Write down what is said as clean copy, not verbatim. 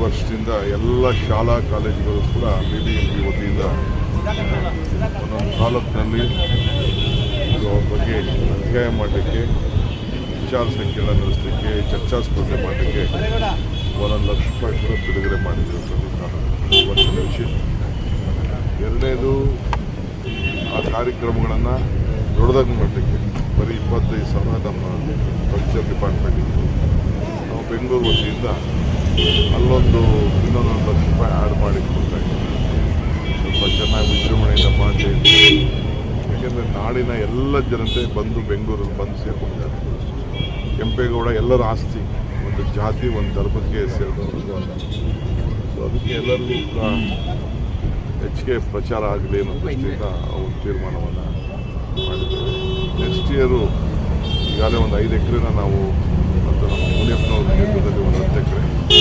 ವರ್ಷದಿಂದ ಎಲ್ಲ ಶಾಲಾ ಕಾಲೇಜುಗಳು ಕೂಡ BBMP ವತಿಯಿಂದ ಒಂದೊಂದು ತಾಲೂಕಿನಲ್ಲಿ ಅವ್ರ ಬಗ್ಗೆ ಅಧ್ಯಯನ ಮಾಡಲಿಕ್ಕೆ, ವಿಚಾರ ಸಂಕಿರಣ ನಡೆಸಲಿಕ್ಕೆ, ಚರ್ಚಾ ಸ್ಪರ್ಧೆ ಮಾಡಲಿಕ್ಕೆ 1 ಲಕ್ಷ ರೂಪಾಯಿ ಕೂಡ ಬಿಡುಗಡೆ ಮಾಡಿದ್ದೀವಿ. ಇವತ್ತಿನ ವಿಷಯ. ಎರಡನೇದು, ಆ ಕಾರ್ಯಕ್ರಮಗಳನ್ನು ದೊಡ್ಡದಾಗಿ ಮಾಡಲಿಕ್ಕೆ ಬರೀ 25,000 ನಮ್ಮ ಕಲ್ಚರ್ ಡಿಪಾರ್ಟ್ಮೆಂಟಿಗೆ ನಾವು ಬೆಂಗಳೂರು ವತಿಯಿಂದ ಇನ್ನೊಂದು 1 ಲಕ್ಷ ರೂಪಾಯಿ ಆ್ಯಡ್ ಮಾಡಿ ಕೊಡ್ತಾ ಇದ್ದೀವಿ. ಸ್ವಲ್ಪ ಚೆನ್ನಾಗಿ ವಿಜೃಂಭಣೆಯಿಂದ ಮಾಡಿ, ಯಾಕೆಂದರೆ ನಾಡಿನ ಎಲ್ಲ ಜನತೆ ಬಂದು ಬೆಂಗಳೂರಲ್ಲಿ ಬಂದು ಸೇರ್ಕೊಂಡಿದ್ದಾರೆ. ಕೆಂಪೇಗೌಡ ಎಲ್ಲರ ಆಸ್ತಿ, ಒಂದು ಜಾತಿ ಒಂದು ಧರ್ಮಕ್ಕೆ ಸೇರಿದವರು ಅಲ್ಲ. ಸೊ ಅದಕ್ಕೆ ಎಲ್ಲರಿಗೂ ಕೂಡ ಹೆಚ್ಚಿಗೆ ಪ್ರಚಾರ ಆಗಲಿ ಅನ್ನೋ ದೃಷ್ಟಿಯಿಂದ ಒಂದು ತೀರ್ಮಾನವನ್ನು ಮಾಡಿದ್ದೇವೆ. ನೆಕ್ಸ್ಟ್ ಇಯರು ಈಗಾಗಲೇ ಒಂದು 5 ಎಕರೆನ ನಾವು ಮತ್ತು ನಮ್ಮ ಮುನಿಯಪ್ಪನವ್ರ ಕ್ಷೇತ್ರದಲ್ಲಿ ಒಂದು 10 ಎಕರೆ